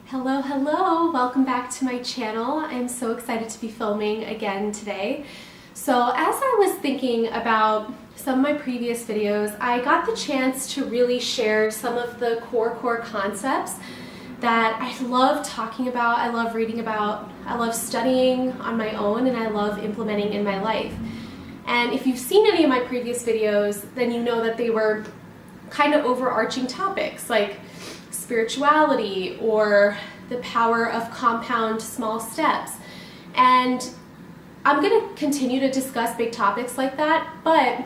Hello, hello! Welcome back to my channel. I'm so excited to be filming again today. So as I was thinking about some of my previous videos, I got the chance to really share some of the core concepts that I love talking about, I love reading about, I love studying on my own, and I love implementing in my life. And if you've seen any of my previous videos, then you know that they were kind of overarching topics like spirituality or the power of compound small steps. And I'm going to continue to discuss big topics like that, but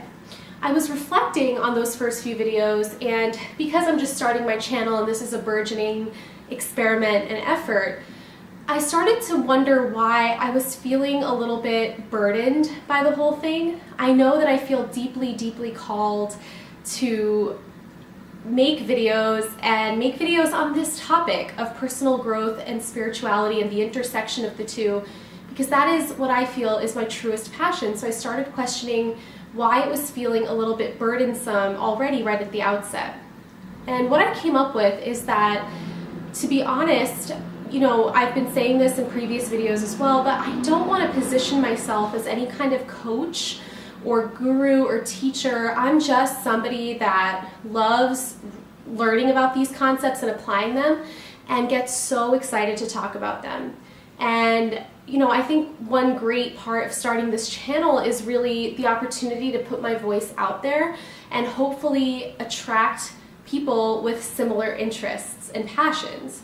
I was reflecting on those first few videos, and because I'm just starting my channel and this is a burgeoning experiment and effort, I started to wonder why I was feeling a little bit burdened by the whole thing. I know that I feel deeply called to make videos on this topic of personal growth and spirituality and the intersection of the two, because that is what I feel is my truest passion. So I started questioning why it was feeling a little bit burdensome already right at the outset. And what I came up with is that, to be honest, you know, I've been saying this in previous videos as well, but I don't want to position myself as any kind of coach or guru or teacher. I'm just somebody that loves learning about these concepts and applying them and gets so excited to talk about them. And you know, I think one great part of starting this channel is really the opportunity to put my voice out there and hopefully attract people with similar interests and passions.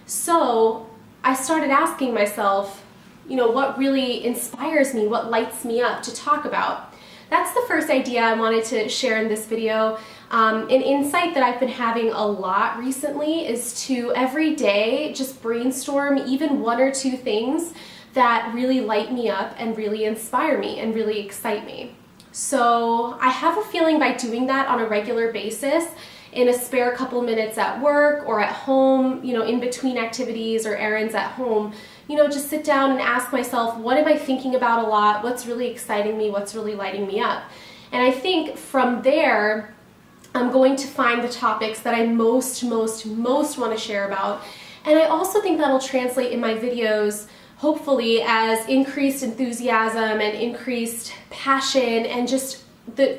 So I started asking myself, you know, what really inspires me, what lights me up to talk about. That's the first idea I wanted to share in this video. An insight that I've been having a lot recently is to every day just brainstorm even one or two things that really light me up and really inspire me and really excite me. So I have a feeling by doing that on a regular basis, in a spare couple minutes at work or at home, you know, in between activities or errands at home, you know, just sit down and ask myself, what am I thinking about a lot? What's really exciting me? What's really lighting me up? And I think from there, I'm going to find the topics that I most want to share about. And I also think that'll translate in my videos, hopefully, as increased enthusiasm and increased passion and just the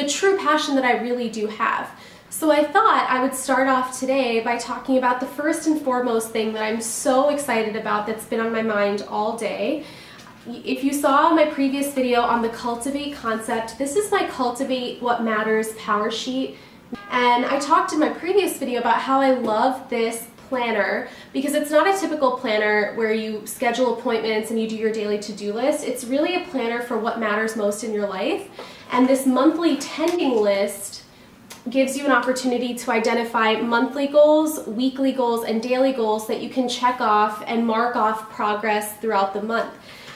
true passion that I really do have. So I thought I would start off today by talking about the first and foremost thing that I'm so excited about that's been on my mind all day. If you saw my previous video on the Cultivate concept, this is my Cultivate What Matters power sheet. And I talked in my previous video about how I love this planner because it's not a typical planner where you schedule appointments and you do your daily to-do list. It's really a planner for what matters most in your life. And this monthly tending list gives you an opportunity to identify monthly goals, weekly goals, and daily goals that you can check off and mark off progress throughout the month.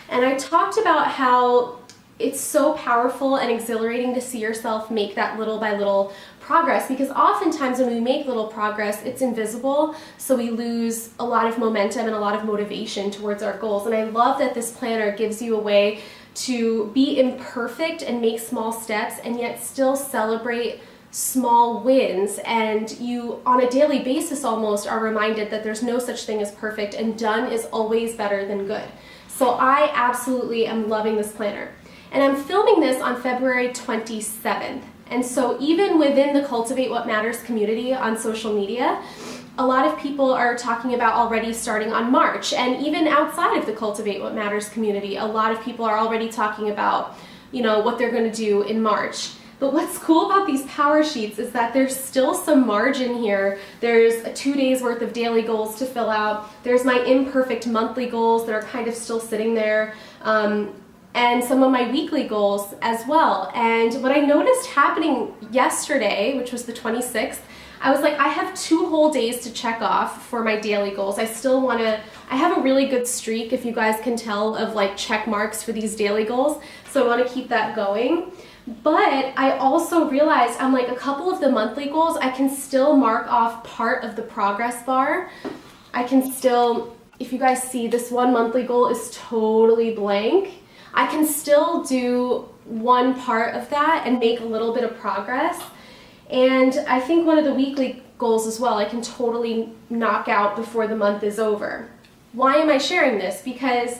And I talked about how it's so powerful and exhilarating to see yourself make that little by little progress, because oftentimes when we make little progress, it's invisible, so we lose a lot of momentum and a lot of motivation towards our goals. And I love that this planner gives you a way to be imperfect and make small steps and yet still celebrate small wins, and you on a daily basis almost are reminded that there's no such thing as perfect and done is always better than good. So I absolutely am loving this planner. And I'm filming this on February 27th. And so even within the Cultivate What Matters community on social media, a lot of people are talking about already starting on March. And even outside of the Cultivate What Matters community, a lot of people are already talking about, you know, what they're going to do in March. But what's cool about these power sheets is that there's still some margin here. There's 2 days worth of daily goals to fill out. There's my imperfect monthly goals that are kind of still sitting there. And some of my weekly goals as well. And what I noticed happening yesterday, which was the 26th, I was like, I have 2 whole days to check off for my daily goals. I have a really good streak, if you guys can tell, of like check marks for these daily goals. So I want to keep that going. But I also realized I'm like, a couple of the monthly goals, I can still mark off part of the progress bar. I can still, if you guys see, this one monthly goal is totally blank. I can still do one part of that and make a little bit of progress. And I think one of the weekly goals as well. I can totally knock out before the month is over. Why am I sharing this? Because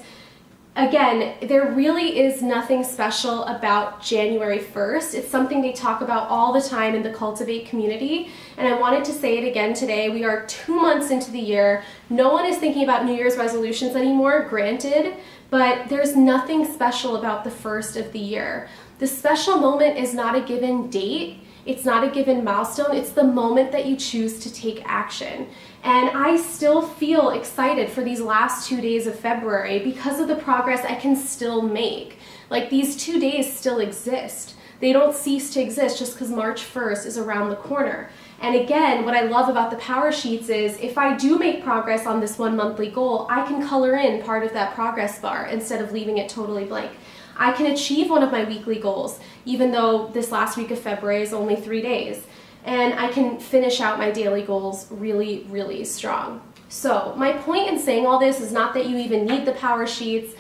again, there really is nothing special about January 1st. It's something they talk about all the time in the Cultivate community, and I wanted to say it again today. We are 2 months into the year. No one is thinking about New Year's resolutions anymore, granted, but there's nothing special about the first of the year. The special moment is not a given date. It's not a given milestone. It's the moment that you choose to take action. And I still feel excited for these last 2 days of February because of the progress I can still make. Like, these 2 days still exist. They don't cease to exist just because March 1st is around the corner. And again, what I love about the power sheets is if I do make progress on this one monthly goal, I can color in part of that progress bar instead of leaving it totally blank. I can achieve one of my weekly goals, even though this last week of February is only 3 days. And I can finish out my daily goals really, really strong. So my point in saying all this is not that you even need the power sheets,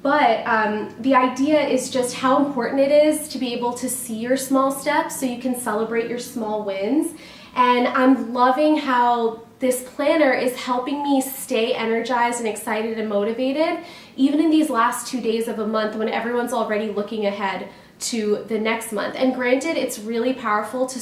but the idea is just how important it is to be able to see your small steps so you can celebrate your small wins. And I'm loving how this planner is helping me stay energized and excited and motivated, even in these last 2 days of a month when everyone's already looking ahead to the next month. And granted, it's really powerful to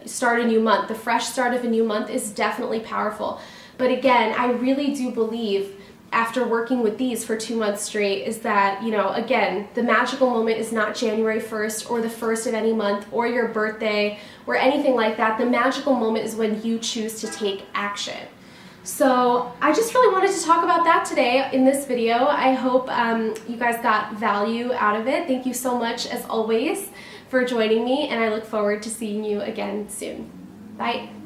start a new month. The fresh start of a new month is definitely powerful. But again, I really do believe after working with these for 2 months straight is that, again, the magical moment is not January 1st or the first of any month or your birthday or anything like that. The magical moment is when you choose to take action. So I just really wanted to talk about that today in this video. I hope you guys got value out of it. Thank you so much, as always, for joining me, and I look forward to seeing you again soon. Bye.